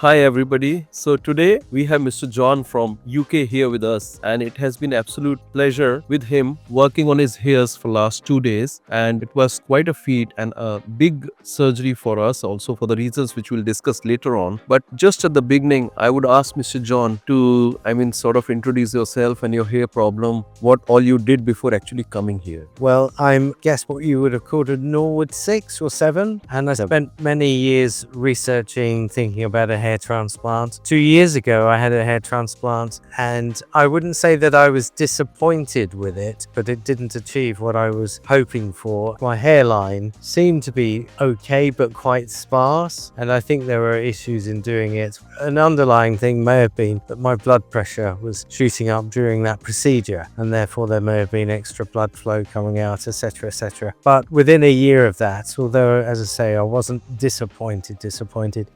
Hi everybody. So today we have Mr. John from UK here with us, and it has been absolute pleasure with him working on his hairs for last 2 days, and it was quite a feat and a big surgery for us also for the reasons which we'll discuss later on. But just at the beginning, I would ask Mr. John to sort of introduce yourself and your hair problem, what all you did before actually coming here. Well, I'm guess what you would have called a Norwood 6 or 7, and I spent many years researching, thinking about a hair transplant. 2 years ago, I had a hair transplant, and I wouldn't say that I was disappointed with it, but it didn't achieve what I was hoping for. My hairline seemed to be okay, but quite sparse, and I think there were issues in doing it. An underlying thing may have been that my blood pressure was shooting up during that procedure, and therefore there may have been extra blood flow coming out, etc., etc. But within a year of that, although, as I say, I wasn't disappointed,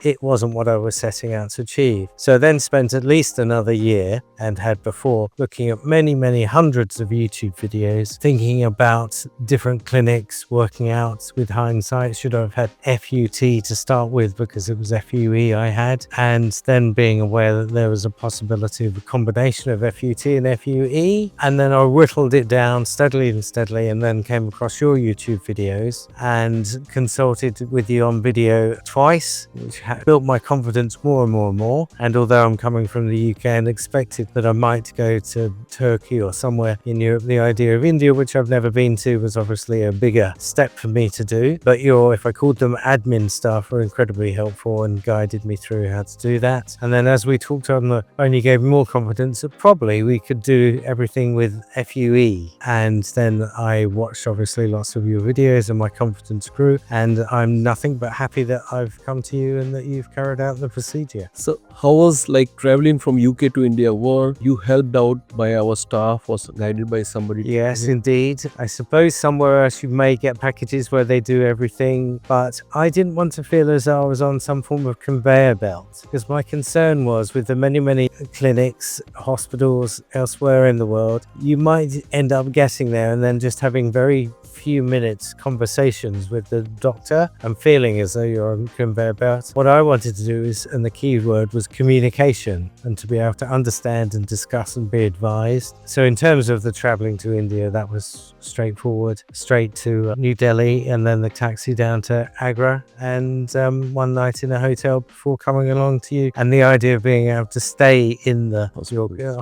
it wasn't what I was setting out to achieve. So I then spent at least another year, and had before, looking at many hundreds of YouTube videos, thinking about different clinics, working out with hindsight, should I have had FUT to start with because it was FUE I had, and then being aware that there was a possibility of a combination of FUT and FUE. And then I whittled it down steadily, and then came across your YouTube videos and consulted with you on video twice, which built my confidence more and more. And although I'm coming from the UK and expected that I might go to Turkey or somewhere in Europe, the idea of India, which I've never been to, was obviously a bigger step for me to do. But your, if I called them admin staff, were incredibly helpful and guided me through how to do that. And then as we talked on the phone, you gave me more confidence that probably we could do everything with FUE. And then I watched obviously lots of your videos and my confidence grew, and I'm nothing but happy that I've come to you and that you've carried out the procedure. So how was like traveling from UK to India? Were you helped out by our staff or guided by somebody? Yes, indeed. I suppose somewhere else you may get packages where they do everything, but I didn't want to feel as though I was on some form of conveyor belt, because my concern was with the many clinics, hospitals elsewhere in the world, you might end up getting there and then just having very few minutes conversations with the doctor and feeling as though you're on conveyor belt. What I wanted to do is, and the key word was communication, and to be able to understand and discuss and be advised. So in terms of the traveling to India, that was straightforward, straight to New Delhi, and then the taxi down to Agra, and one night in a hotel before coming along to you, and the idea of being able to stay in the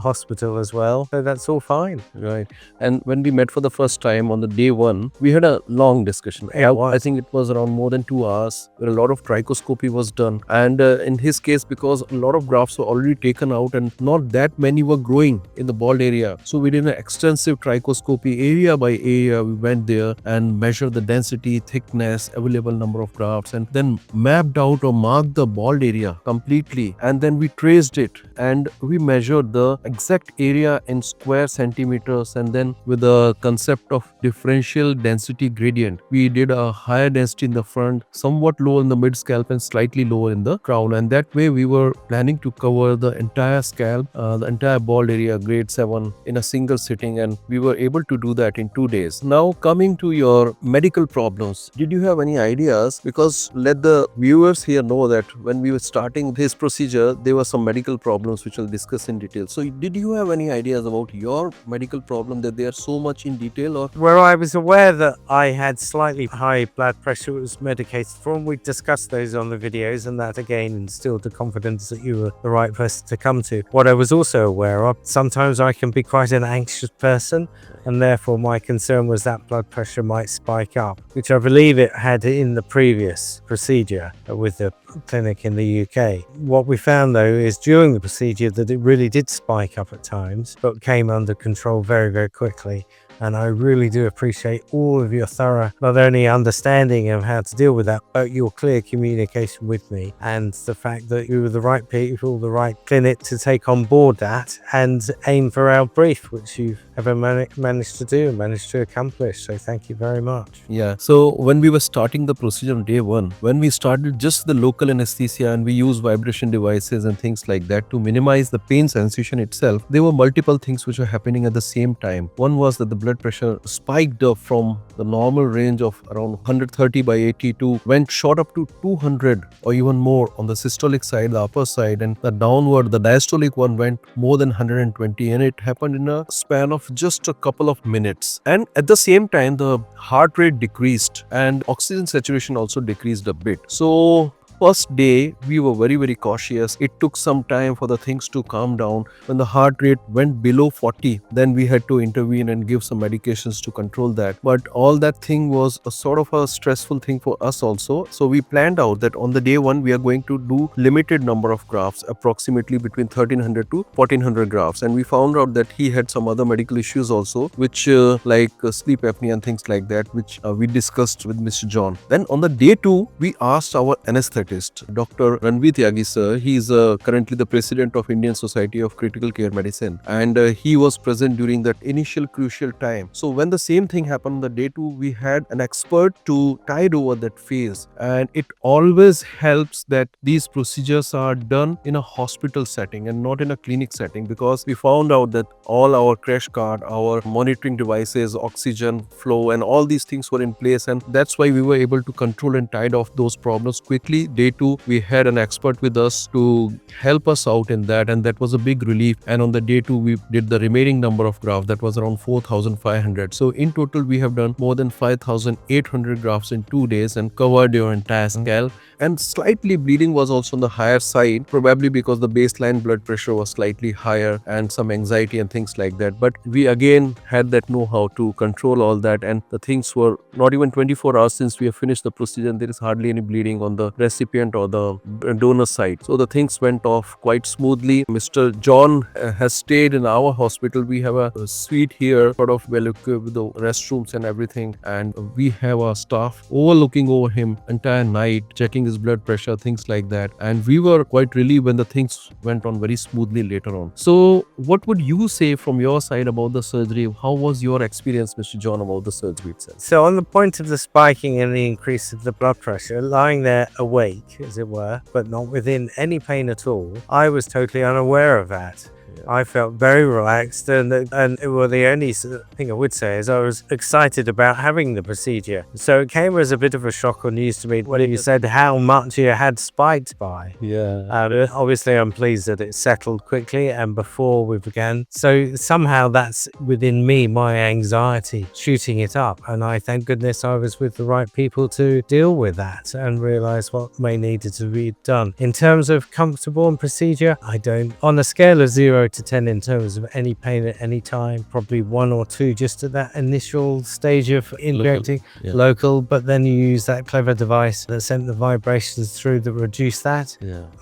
hospital as well. So that's all fine. Right. And when we met for the first time on the day one, we had a long discussion. I think it was around more than 2 hours, where a lot of trichoscopy was done. And in his case, because a lot of grafts were already taken out and not that many were growing in the bald area, so we did an extensive trichoscopy area by area. We went there and measured the density, thickness, available number of grafts, and then mapped out or marked the bald area completely. And then we traced it and we measured the exact area in square centimeters, and then with the concept of differential density gradient, we did a higher density in the front, somewhat low in the mid scalp and slightly lower in the crown. And that way we were planning to cover the entire scalp, the entire bald area, grade 7, in a single sitting, and we were able to do that in 2 days. Now coming to your medical problems, did you have any ideas? Because let the viewers here know that when we were starting this procedure, there were some medical problems which we'll discuss in detail. So did you have any ideas about your medical problem, that they are so much in detail? Or where I was aware that I had slightly high blood pressure, it was medicated for, and we discussed those on the videos, and that again instilled the confidence that you were the right person to come to. What I was also aware of, sometimes I can be quite an anxious person, and therefore my concern was that blood pressure might spike up, which I believe it had in the previous procedure with the clinic in the UK. What we found though is during the procedure that it really did spike up at times, but came under control very quickly. And I really do appreciate all of your thorough, not only understanding of how to deal with that, but your clear communication with me, and the fact that you were the right people, the right clinic to take on board that and aim for our brief, which you've ever managed to do and managed to accomplish. So thank you very much. yeah, so when we were starting the procedure on day 1, when we started just the local anesthesia and we used vibration devices and things like that to minimize the pain sensation itself, there were multiple things which were happening at the same time. One was that the blood pressure spiked up from the normal range of around 130 by 80 to went shot up to 200 or even more on the systolic side, the upper side, and the downward, the diastolic one went more than 120, and it happened in a span of just a couple of minutes. And at the same time, the heart rate decreased and oxygen saturation also decreased a bit. So first day we were very cautious. It took some time for the things to calm down. When the heart rate went below 40, then we had to intervene and give some medications to control that. But all that thing was a sort of a stressful thing for us also. So we planned out that on the day one we are going to do limited number of grafts, approximately between 1300 to 1400 grafts. And we found out that he had some other medical issues also, which like sleep apnea and things like that, which we discussed with Mr. John. Then on the day two, we asked our anesthetist, Dr. Ranveer Tyagi sir. He is currently the president of Indian Society of Critical Care Medicine, and he was present during that initial crucial time. So when the same thing happened on the day two, we had an expert to tide over that phase. And it always helps that these procedures are done in a hospital setting and not in a clinic setting, because we found out that all our crash cart, our monitoring devices, oxygen flow, and all these things were in place, and that's why we were able to control and tide off those problems quickly. Day two, we had an expert with us to help us out in that, and that was a big relief. And on the day two, we did the remaining number of grafts, that was around 4,500. So in total, we have done more than 5,800 grafts in 2 days and covered your entire scalp. And slightly bleeding was also on the higher side, probably because the baseline blood pressure was slightly higher and some anxiety and things like that. But we again had that know-how to control all that, and the things were not even 24 hours since we have finished the procedure, and there is hardly any bleeding on the recipient or the donor side. So the things went off quite smoothly. Mr. John has stayed in our hospital. We have a suite here, sort of well equipped with the restrooms and everything, and we have our staff overlooking over him entire night, checking his blood pressure, things like that. And we were quite relieved when the things went on very smoothly later on. So what would you say from your side about the surgery? How was your experience, Mr. John, about the surgery itself? So on the point of the spiking and the increase of the blood pressure, lying there awake, as it were, but not within any pain at all, I was totally unaware of that. I felt very relaxed, and well, the only thing I would say is I was excited about having the procedure. So it came as a bit of a shock or news to me when you said how much you had spiked by. Yeah. Obviously, I'm pleased that it settled quickly and before we began. So somehow that's within me, my anxiety shooting it up. And I thank goodness I was with the right people to deal with that and realize what may needed to be done. In terms of comfortable and procedure, I don't, on a scale of 0 to 10 in terms of any pain at any time, probably 1 or 2 just at that initial stage of injecting local, but then you use that clever device that sent the vibrations through that reduced that.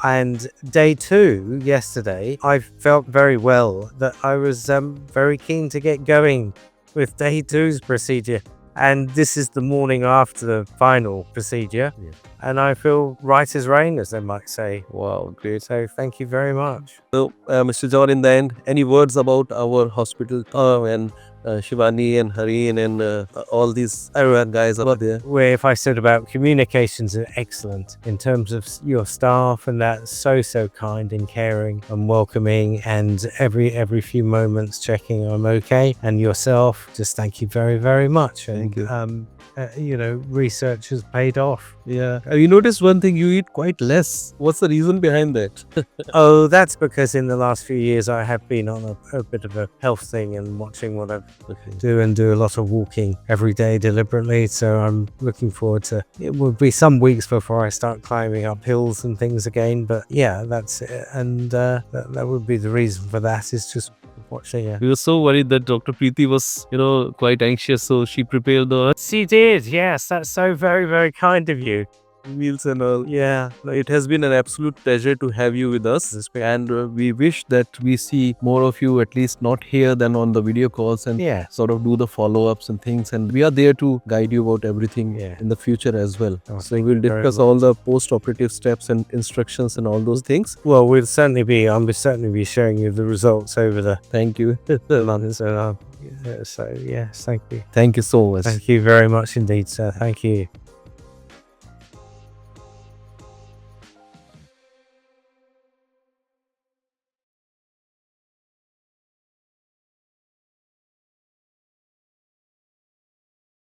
And day 2 yesterday, I felt very well that I was very keen to get going with day 2's procedure. And this is the morning after the final procedure. And I feel right as rain, as they might say. Wow, great. So thank you very much. So, Mr. John, in the end, any words about our hospital and Shivani and Hareen and all these guys over there? Where if I said about communications are excellent in terms of your staff, and that's so kind and caring and welcoming, and every few moments checking I'm okay, and yourself, just thank you very much. Thank you. Research has paid off. You noticed one thing, you eat quite less. What's the reason behind that? Oh, that's because in the last few years I have been on a bit of a health thing and watching what I do a lot of walking every day deliberately. So I'm looking forward to, it will be some weeks before I start climbing up hills and things again. But yeah, that's it. And that would be the reason for that, is just watching. We were so worried that Dr. Preeti was, quite anxious, so she prepared the She did, yes. That's so very kind of you. meals and all. It has been an absolute pleasure to have you with us, and we wish that we see more of you, at least not here than on the video calls, and sort of do the follow-ups and things, and we are there to guide you about everything in the future as well. So we'll discuss all the post-operative steps and instructions and all those things. Well, I'll certainly be sharing you the results over the Thank you. so yes, thank you. Thank you so much. Thank you very much indeed, sir. Thank you.